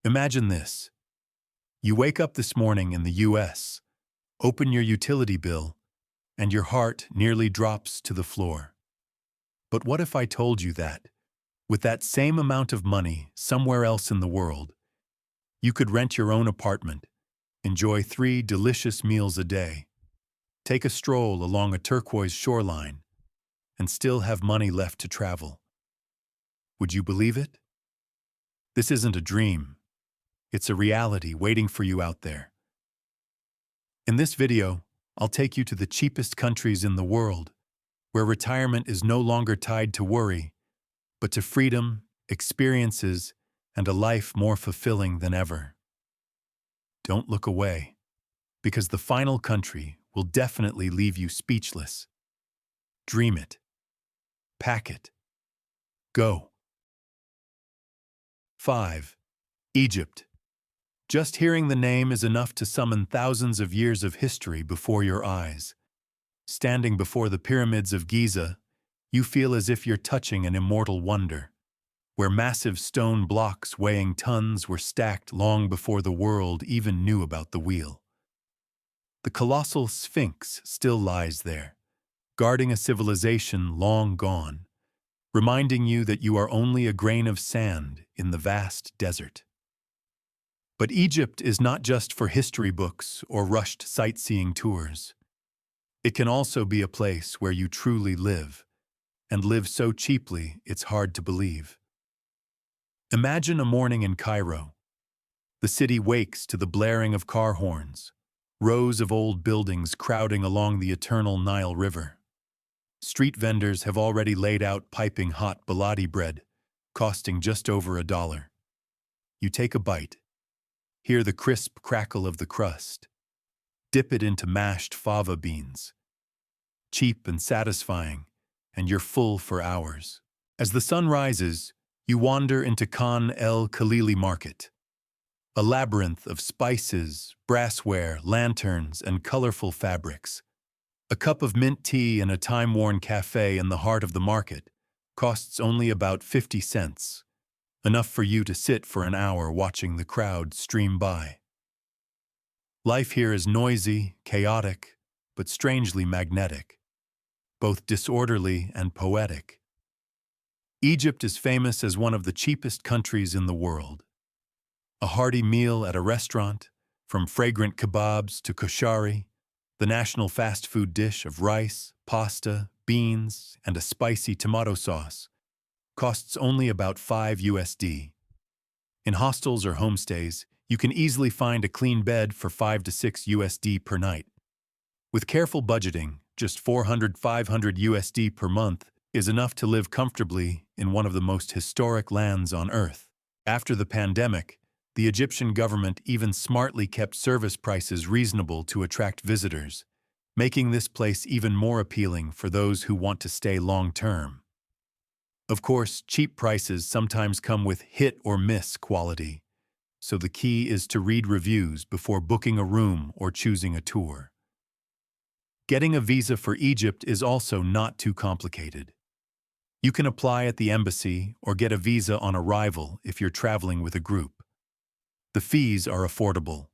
Imagine this. You wake up this morning in the US, open your utility bill, and your heart nearly drops to the floor. But what if I told you that, with that same amount of money somewhere else in the world, you could rent your own apartment, enjoy 3 delicious meals a day, take a stroll along a turquoise shoreline, and still have money left to travel? Would you believe it? This isn't a dream. It's a reality waiting for you out there. In this video, I'll take you to the cheapest countries in the world, where retirement is no longer tied to worry, but to freedom, experiences, and a life more fulfilling than ever. Don't look away, because the final country will definitely leave you speechless. Dream it. Pack it. Go. 5. Egypt. Just hearing the name is enough to summon thousands of years of history before your eyes. Standing before the pyramids of Giza, you feel as if you're touching an immortal wonder, where massive stone blocks weighing tons were stacked long before the world even knew about the wheel. The colossal Sphinx still lies there, guarding a civilization long gone, reminding you that you are only a grain of sand in the vast desert. But Egypt is not just for history books or rushed sightseeing tours. It can also be a place where you truly live, and live so cheaply it's hard to believe. Imagine a morning in Cairo. The city wakes to the blaring of car horns, rows of old buildings crowding along the eternal Nile River. Street vendors have already laid out piping hot baladi bread, costing just over $1. You take a bite. Hear the crisp crackle of the crust. Dip it into mashed fava beans. Cheap and satisfying, and you're full for hours. As the sun rises, you wander into Khan el Khalili Market, a labyrinth of spices, brassware, lanterns, and colorful fabrics. A cup of mint tea in a time-worn cafe in the heart of the market costs only about 50 cents. Enough for you to sit for an hour watching the crowd stream by. Life here is noisy, chaotic, but strangely magnetic, both disorderly and poetic. Egypt is famous as one of the cheapest countries in the world. A hearty meal at a restaurant, from fragrant kebabs to koshari, the national fast food dish of rice, pasta, beans, and a spicy tomato sauce, costs only about $5. In hostels or homestays, you can easily find a clean bed for $5 to $6 per night. With careful budgeting, just $400–500 per month is enough to live comfortably in one of the most historic lands on Earth. After the pandemic, the Egyptian government even smartly kept service prices reasonable to attract visitors, making this place even more appealing for those who want to stay long-term. Of course, cheap prices sometimes come with hit-or-miss quality, so the key is to read reviews before booking a room or choosing a tour. Getting a visa for Egypt is also not too complicated. You can apply at the embassy or get a visa on arrival if you're traveling with a group. The fees are affordable.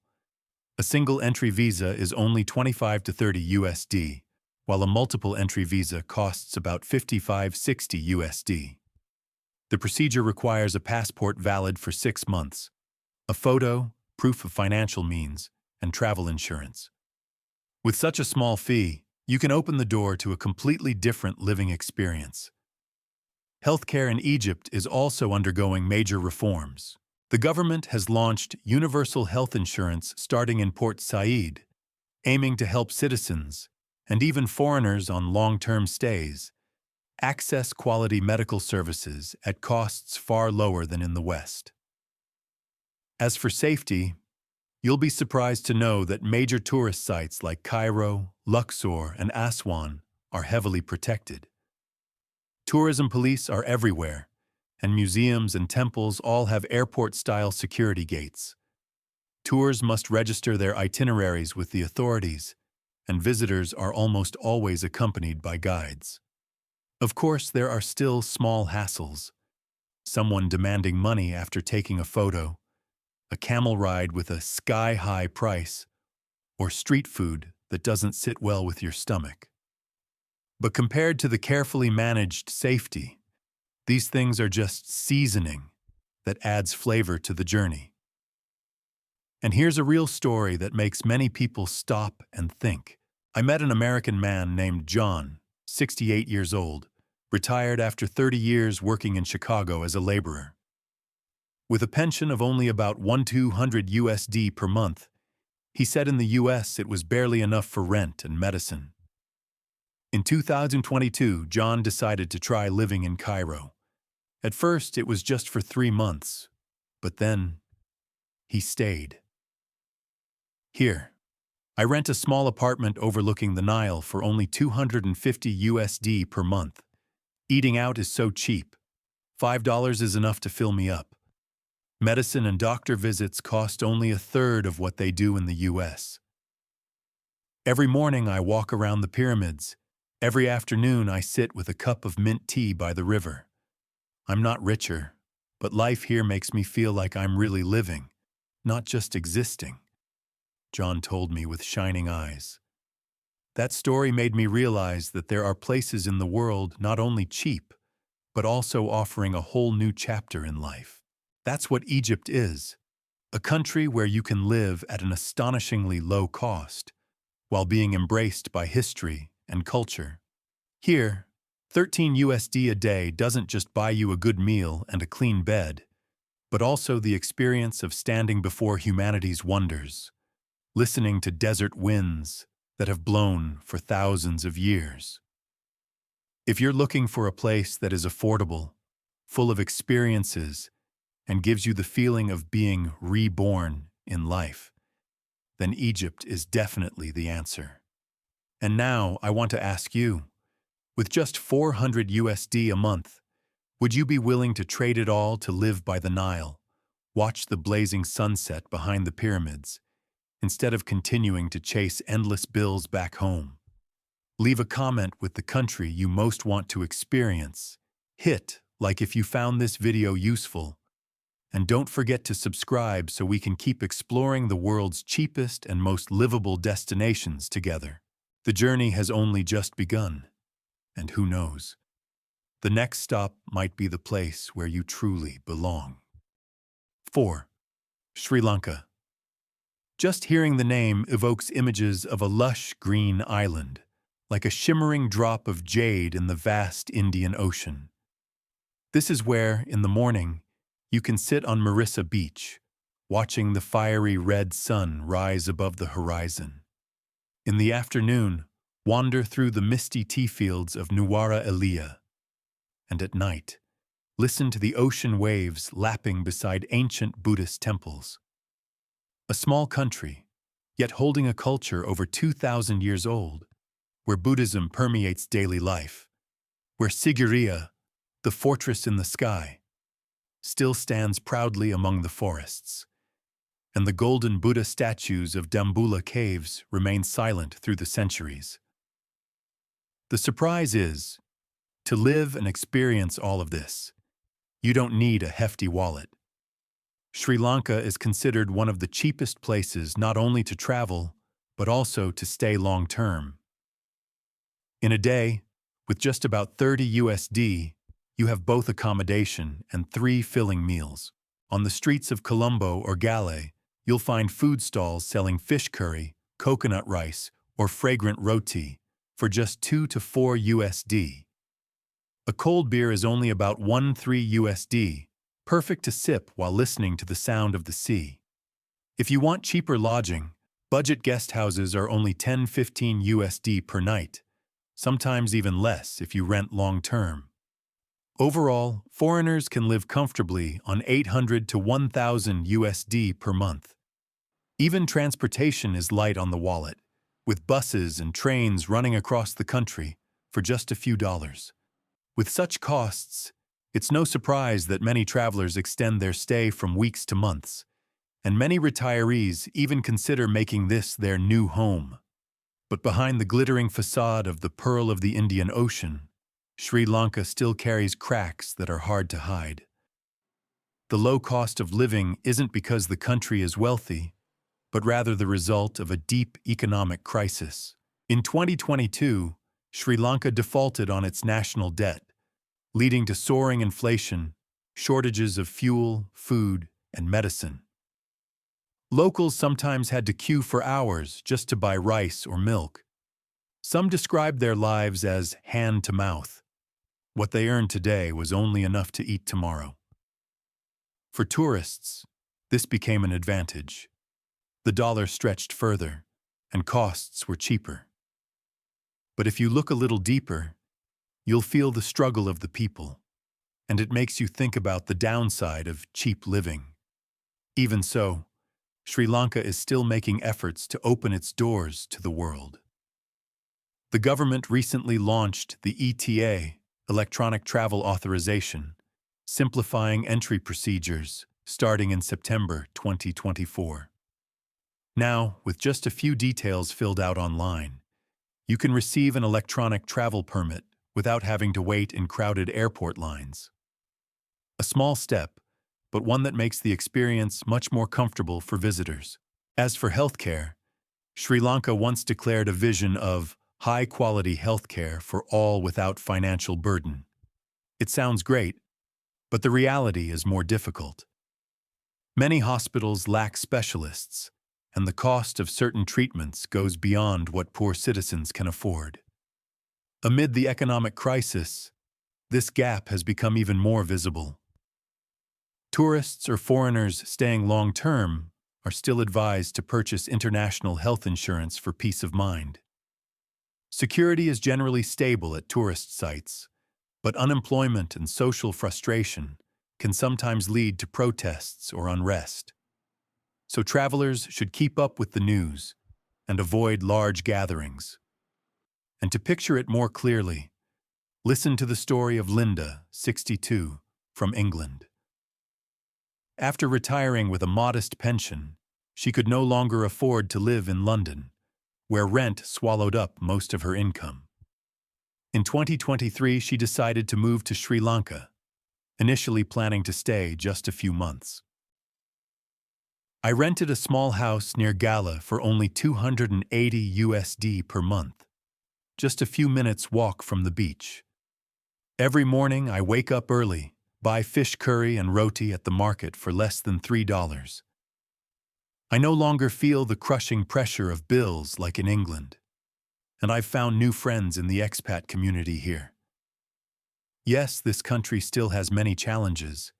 A single entry visa is only $25 to $30, while a multiple entry visa costs about $55–60. The procedure requires a passport valid for 6 months, a photo, proof of financial means, and travel insurance. With such a small fee, you can open the door to a completely different living experience. Healthcare in Egypt is also undergoing major reforms. The government has launched universal health insurance starting in Port Said, aiming to help citizens, and even foreigners on long-term stays, access quality medical services at costs far lower than in the West. As for safety, you'll be surprised to know that major tourist sites like Cairo, Luxor, and Aswan are heavily protected. Tourism police are everywhere, and museums and temples all have airport-style security gates. Tours must register their itineraries with the authorities, and visitors are almost always accompanied by guides. Of course, there are still small hassles. Someone demanding money after taking a photo, a camel ride with a sky-high price, or street food that doesn't sit well with your stomach. But compared to the carefully managed safety, these things are just seasoning that adds flavor to the journey. And here's a real story that makes many people stop and think. I met an American man named John, 68 years old, retired after 30 years working in Chicago as a laborer. With a pension of only about $1,200 USD per month, he said in the US it was barely enough for rent and medicine. In 2022, John decided to try living in Cairo. At first, it was just for 3 months, but then he stayed. Here, I rent a small apartment overlooking the Nile for only $250 USD per month. Eating out is so cheap. $5 is enough to fill me up. Medicine and doctor visits cost only a third of what they do in the US. Every morning I walk around the pyramids. Every afternoon I sit with a cup of mint tea by the river. I'm not richer, but life here makes me feel like I'm really living, not just existing, John told me with shining eyes. That story made me realize that there are places in the world not only cheap, but also offering a whole new chapter in life. That's what Egypt is, a country where you can live at an astonishingly low cost, while being embraced by history and culture. Here, 13 USD a day doesn't just buy you a good meal and a clean bed, but also the experience of standing before humanity's wonders, listening to desert winds that have blown for thousands of years. If you're looking for a place that is affordable, full of experiences, and gives you the feeling of being reborn in life, then Egypt is definitely the answer. And now I want to ask you, with just 400 USD a month, would you be willing to trade it all to live by the Nile, watch the blazing sunset behind the pyramids, instead of continuing to chase endless bills back home? Leave a comment with the country you most want to experience. Hit like if you found this video useful. And don't forget to subscribe so we can keep exploring the world's cheapest and most livable destinations together. The journey has only just begun. And who knows? The next stop might be the place where you truly belong. 4. Sri Lanka. Just hearing the name evokes images of a lush green island, like a shimmering drop of jade in the vast Indian Ocean. This is where, in the morning, you can sit on Marissa Beach, watching the fiery red sun rise above the horizon. In the afternoon, wander through the misty tea fields of Nuwara Eliya. And at night, listen to the ocean waves lapping beside ancient Buddhist temples. A small country, yet holding a culture over 2,000 years old, where Buddhism permeates daily life, where Sigiriya, the fortress in the sky, still stands proudly among the forests, and the golden Buddha statues of Dambulla caves remain silent through the centuries. The surprise is, to live and experience all of this, you don't need a hefty wallet. Sri Lanka is considered one of the cheapest places not only to travel, but also to stay long-term. In a day, with just about 30 USD, you have both accommodation and 3 filling meals. On the streets of Colombo or Gale, you'll find food stalls selling fish curry, coconut rice, or fragrant roti for just 2 to 4 USD. A cold beer is only about 1-3 USD, perfect to sip while listening to the sound of the sea. If you want cheaper lodging, budget guest houses are only 10-15 USD per night, sometimes even less if you rent long-term. Overall, foreigners can live comfortably on 800 to 1,000 USD per month. Even transportation is light on the wallet, with buses and trains running across the country for just a few dollars. With such costs, it's no surprise that many travelers extend their stay from weeks to months, and many retirees even consider making this their new home. But behind the glittering facade of the Pearl of the Indian Ocean, Sri Lanka still carries cracks that are hard to hide. The low cost of living isn't because the country is wealthy, but rather the result of a deep economic crisis. In 2022, Sri Lanka defaulted on its national debt, leading to soaring inflation, shortages of fuel, food, and medicine. Locals sometimes had to queue for hours just to buy rice or milk. Some described their lives as hand-to-mouth. What they earned today was only enough to eat tomorrow. For tourists, this became an advantage. The dollar stretched further, and costs were cheaper. But if you look a little deeper, you'll feel the struggle of the people, and it makes you think about the downside of cheap living. Even so, Sri Lanka is still making efforts to open its doors to the world. The government recently launched the ETA, Electronic Travel Authorization, simplifying entry procedures starting in September 2024. Now, with just a few details filled out online, you can receive an electronic travel permit without having to wait in crowded airport lines. A small step, but one that makes the experience much more comfortable for visitors. As for healthcare, Sri Lanka once declared a vision of high-quality healthcare for all without financial burden. It sounds great, but the reality is more difficult. Many hospitals lack specialists, and the cost of certain treatments goes beyond what poor citizens can afford. Amid the economic crisis, this gap has become even more visible. Tourists or foreigners staying long-term are still advised to purchase international health insurance for peace of mind. Security is generally stable at tourist sites, but unemployment and social frustration can sometimes lead to protests or unrest. So travelers should keep up with the news and avoid large gatherings. And to picture it more clearly, listen to the story of Linda, 62, from England. After retiring with a modest pension, she could no longer afford to live in London, where rent swallowed up most of her income. In 2023, she decided to move to Sri Lanka, initially planning to stay just a few months. I rented a small house near Gala for only $280 per month, just a few minutes walk from the beach. Every morning I wake up early, buy fish curry and roti at the market for less than $3. I no longer feel the crushing pressure of bills like in England, and I've found new friends in the expat community here. Yes, this country still has many challenges,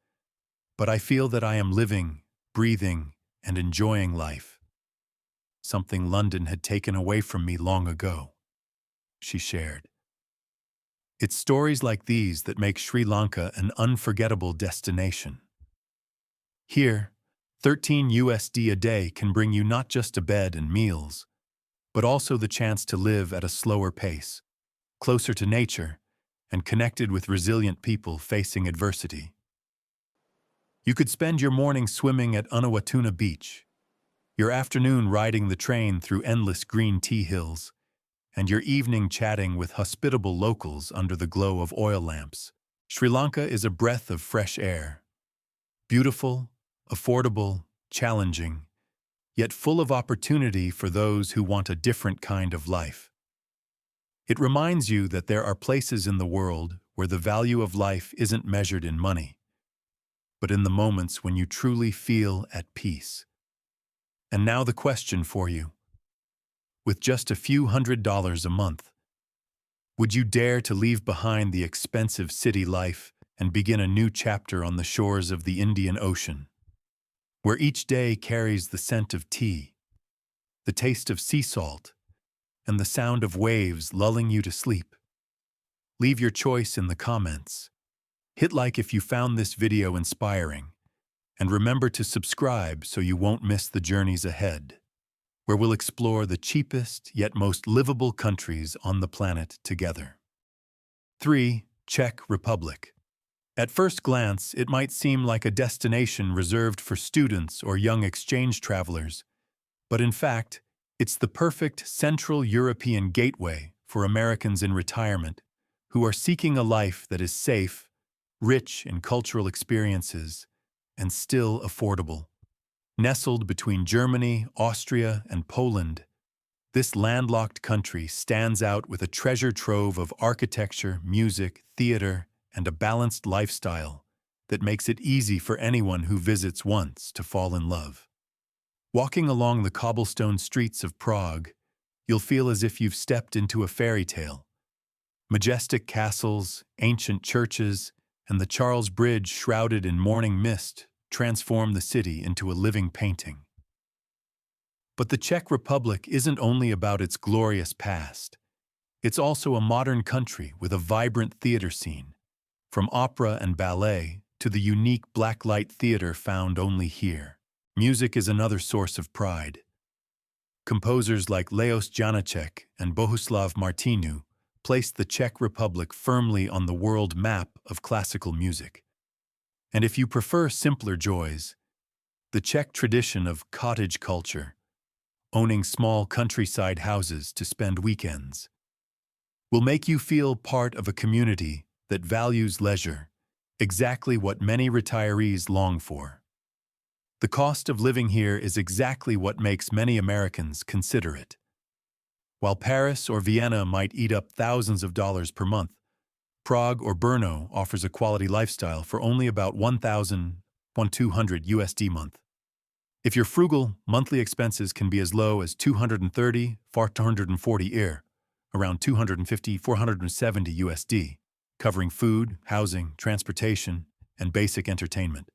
but I feel that I am living, breathing, and enjoying life. Something London had taken away from me long ago, she shared. It's stories like these that make Sri Lanka an unforgettable destination. Here, $13 a day can bring you not just a bed and meals, but also the chance to live at a slower pace, closer to nature, and connected with resilient people facing adversity. You could spend your morning swimming at Untitled Beach, your afternoon riding the train through endless green tea hills, and your evening chatting with hospitable locals under the glow of oil lamps. Sri Lanka is a breath of fresh air. Beautiful, affordable, challenging, yet full of opportunity for those who want a different kind of life. It reminds you that there are places in the world where the value of life isn't measured in money, but in the moments when you truly feel at peace. And now the question for you. With just a few $100s a month, would you dare to leave behind the expensive city life and begin a new chapter on the shores of the Indian Ocean, where each day carries the scent of tea, the taste of sea salt, and the sound of waves lulling you to sleep? Leave your choice in the comments. Hit like if you found this video inspiring, and remember to subscribe so you won't miss the journeys ahead, where we'll explore the cheapest yet most livable countries on the planet together. 3. Czech Republic. At first glance, it might seem like a destination reserved for students or young exchange travelers, but in fact, it's the perfect Central European gateway for Americans in retirement who are seeking a life that is safe, rich in cultural experiences, and still affordable. Nestled between Germany, Austria, and Poland, this landlocked country stands out with a treasure trove of architecture, music, theater, and a balanced lifestyle that makes it easy for anyone who visits once to fall in love. Walking along the cobblestone streets of Prague, you'll feel as if you've stepped into a fairy tale. Majestic castles, ancient churches, and the Charles Bridge shrouded in morning mist transform the city into a living painting. But the Czech Republic isn't only about its glorious past. It's also a modern country with a vibrant theater scene, from opera and ballet to the unique blacklight theater found only here. Music is another source of pride. Composers like Leos Janáček and Bohuslav Martinu placed the Czech Republic firmly on the world map of classical music. And if you prefer simpler joys, the Czech tradition of cottage culture, owning small countryside houses to spend weekends, will make you feel part of a community that values leisure, exactly what many retirees long for. The cost of living here is exactly what makes many Americans consider it. While Paris or Vienna might eat up thousands of dollars per month, Prague or Brno offers a quality lifestyle for only about $1,200 USD month. If you're frugal, monthly expenses can be as low as $230–440 around $250–470 USD, covering food, housing, transportation, and basic entertainment.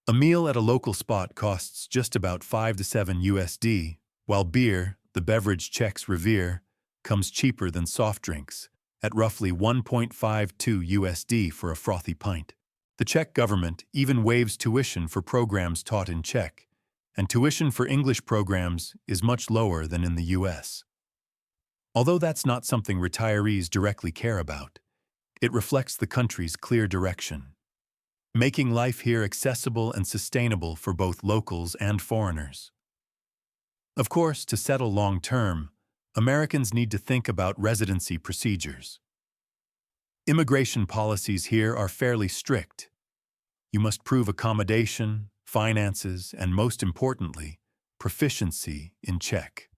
A meal at a local spot costs just about $5 to $7 USD, while beer, the beverage Czechs revere, comes cheaper than soft drinks, at roughly $1.52 USD for a frothy pint. The Czech government even waives tuition for programs taught in Czech, and tuition for English programs is much lower than in the US. Although that's not something retirees directly care about, it reflects the country's clear direction, making life here accessible and sustainable for both locals and foreigners. Of course, to settle long-term, Americans need to think about residency procedures. Immigration policies here are fairly strict. You must prove accommodation, finances, and most importantly, proficiency in Czech.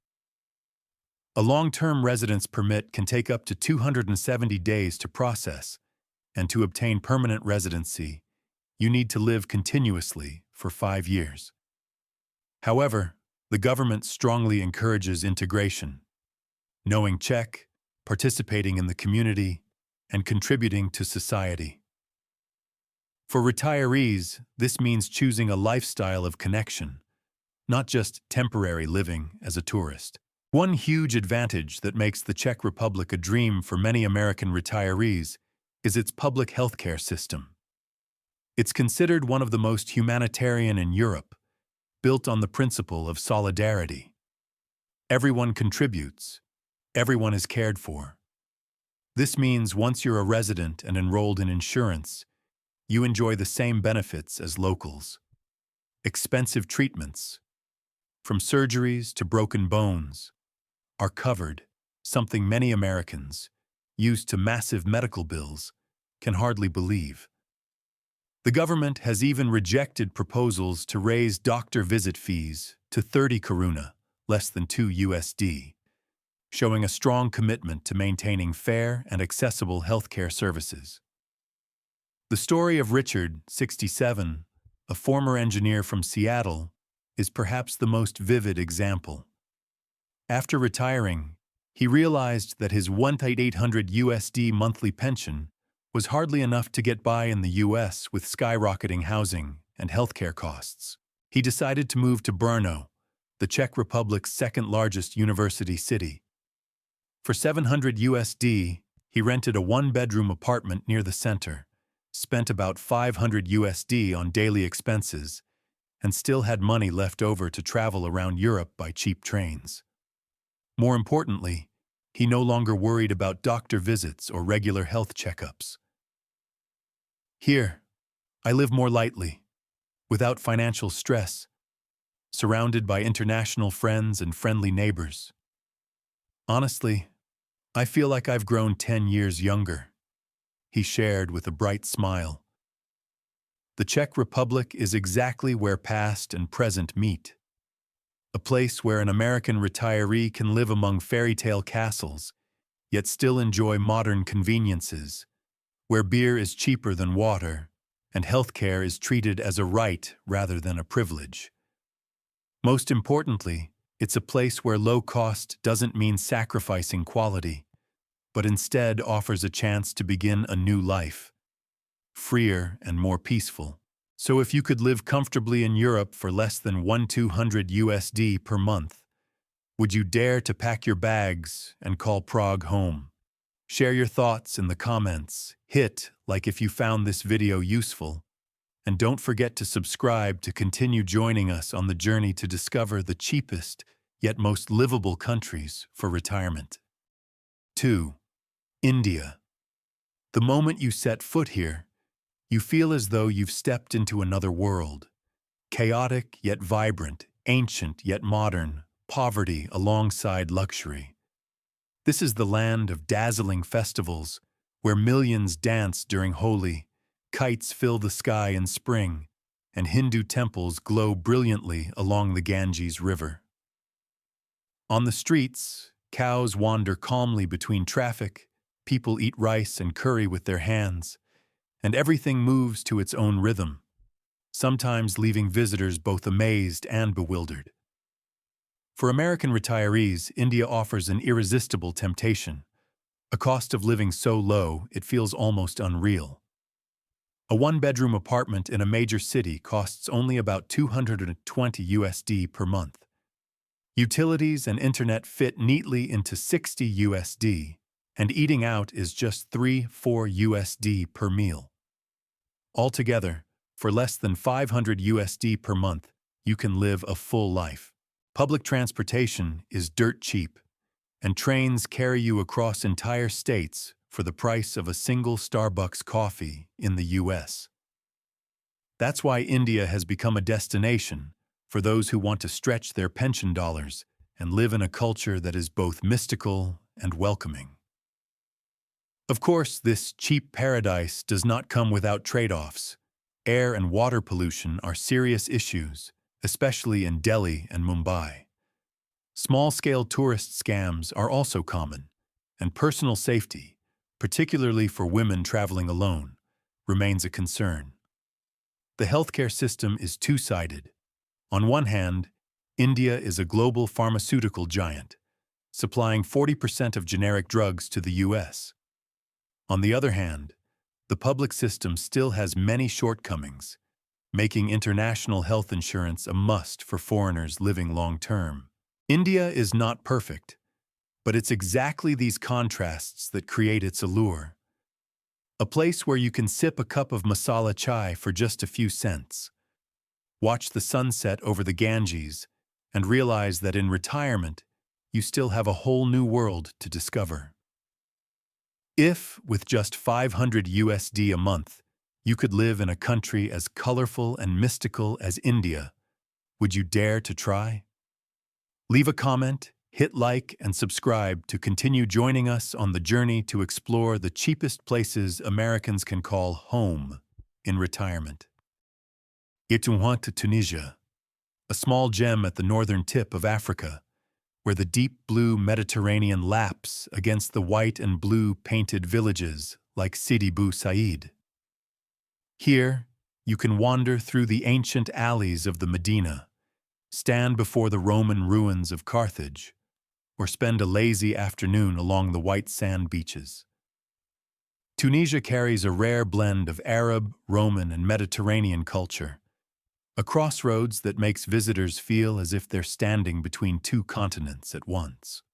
A long-term residence permit can take up to 270 days to process, and to obtain permanent residency, you need to live continuously for 5 years. However, the government strongly encourages integration. Knowing Czech, participating in the community, and contributing to society. For retirees, this means choosing a lifestyle of connection, not just temporary living as a tourist. One huge advantage that makes the Czech Republic a dream for many American retirees is its public healthcare system. It's considered one of the most humanitarian in Europe, built on the principle of solidarity. Everyone contributes. Everyone is cared for. This means once you're a resident and enrolled in insurance, you enjoy the same benefits as locals. Expensive treatments, from surgeries to broken bones, are covered, something many Americans, used to massive medical bills, can hardly believe. The government has even rejected proposals to raise doctor visit fees to 30 koruna, less than 2 USD. Showing a strong commitment to maintaining fair and accessible healthcare services. The story of Richard, 67, a former engineer from Seattle, is perhaps the most vivid example. After retiring, he realized that his $1,800 USD monthly pension was hardly enough to get by in the US with skyrocketing housing and healthcare costs. He decided to move to Brno, the Czech Republic's second-largest university city. For $700 USD, he rented a one-bedroom apartment near the center, spent about $500 USD on daily expenses, and still had money left over to travel around Europe by cheap trains. More importantly, he no longer worried about doctor visits or regular health checkups. Here, I live more lightly, without financial stress, surrounded by international friends and friendly neighbors. Honestly, I feel like I've grown 10 years younger, he shared with a bright smile. The Czech Republic is exactly where past and present meet. A place where an American retiree can live among fairy tale castles, yet still enjoy modern conveniences, where beer is cheaper than water, and healthcare is treated as a right rather than a privilege. Most importantly, it's a place where low cost doesn't mean sacrificing quality, but instead offers a chance to begin a new life, freer and more peaceful. So if you could live comfortably in Europe for less than 1,200 USD per month, would you dare to pack your bags and call Prague home? Share your thoughts in the comments, hit like if you found this video useful, and don't forget to subscribe to continue joining us on the journey to discover the cheapest yet most livable countries for retirement. 2. India. The moment you set foot here, you feel as though you've stepped into another world. Chaotic yet vibrant, ancient yet modern, poverty alongside luxury. This is the land of dazzling festivals, where millions dance during Holi, kites fill the sky in spring, and Hindu temples glow brilliantly along the Ganges River. On the streets, cows wander calmly between traffic, people eat rice and curry with their hands, and everything moves to its own rhythm, sometimes leaving visitors both amazed and bewildered. For American retirees, India offers an irresistible temptation, a cost of living so low it feels almost unreal. A one-bedroom apartment in a major city costs only about 220 USD per month. Utilities and internet fit neatly into 60 USD, and eating out is just 3-4 USD per meal. Altogether, for less than 500 USD per month, you can live a full life. Public transportation is dirt cheap, and trains carry you across entire states for the price of a single Starbucks coffee in the US. That's why India has become a destination for those who want to stretch their pension dollars and live in a culture that is both mystical and welcoming. Of course, this cheap paradise does not come without trade-offs. Air and water pollution are serious issues, especially in Delhi and Mumbai. Small-scale tourist scams are also common, and personal safety, particularly for women traveling alone, remains a concern. The healthcare system is two-sided. On one hand, India is a global pharmaceutical giant, supplying 40% of generic drugs to the US. On the other hand, the public system still has many shortcomings, making international health insurance a must for foreigners living long-term. India is not perfect, but it's exactly these contrasts that create its allure. A place where you can sip a cup of masala chai for just a few cents, watch the sunset over the Ganges, and realize that in retirement, you still have a whole new world to discover. If, with just 500 USD a month, you could live in a country as colorful and mystical as India, would you dare to try? Leave a comment, hit like, and subscribe to continue joining us on the journey to explore the cheapest places Americans can call home in retirement. Untitled Tunisia, a small gem at the northern tip of Africa, where the deep blue Mediterranean laps against the white and blue painted villages like Sidi Bou Said. Here, you can wander through the ancient alleys of the Medina, stand before the Roman ruins of Carthage, or spend a lazy afternoon along the white sand beaches. Tunisia carries a rare blend of Arab, Roman, and Mediterranean culture, a crossroads that makes visitors feel as if they're standing between two continents at once.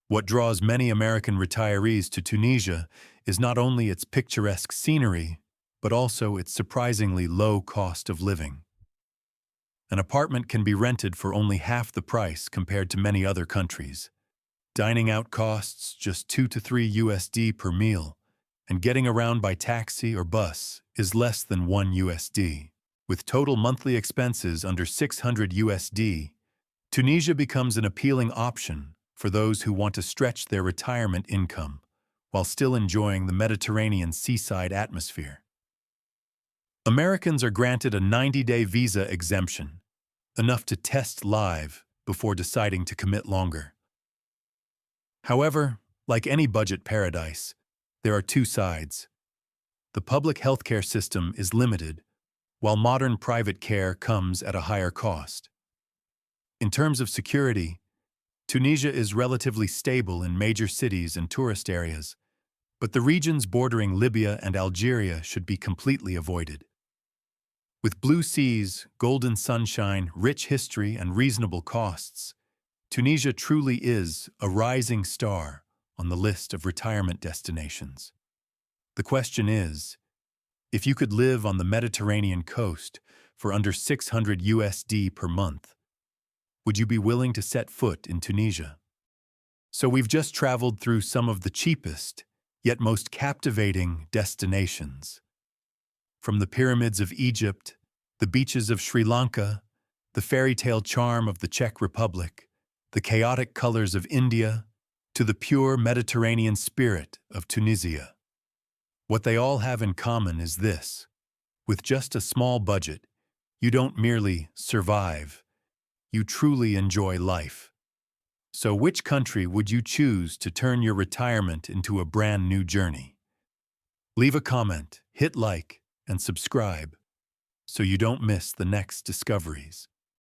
What draws many American retirees to Tunisia is not only its picturesque scenery, but also its surprisingly low cost of living. An apartment can be rented for only half the price compared to many other countries. Dining out costs just 2 to 3 USD per meal, and getting around by taxi or bus is less than 1 USD. With total monthly expenses under 600 USD, Tunisia becomes an appealing option for those who want to stretch their retirement income while still enjoying the Mediterranean seaside atmosphere. Americans are granted a 90-day visa exemption, enough to test live before deciding to commit longer. However, like any budget paradise, there are two sides. The public healthcare system is limited, while modern private care comes at a higher cost. In terms of security, Tunisia is relatively stable in major cities and tourist areas, but the regions bordering Libya and Algeria should be completely avoided. With blue seas, golden sunshine, rich history, and reasonable costs, Tunisia truly is a rising star on the list of retirement destinations. The question is, if you could live on the Mediterranean coast for under $600 per month, would you be willing to set foot in Tunisia? So we've just traveled through some of the cheapest, yet most captivating destinations. From the pyramids of Egypt, the beaches of Sri Lanka, the fairy tale charm of the Czech Republic, the chaotic colors of India, to the pure Mediterranean spirit of Tunisia. What they all have in common is this: with just a small budget, you don't merely survive, you truly enjoy life. So which country would you choose to turn your retirement into a brand new journey? Leave a comment, hit like, and subscribe so you don't miss the next discoveries.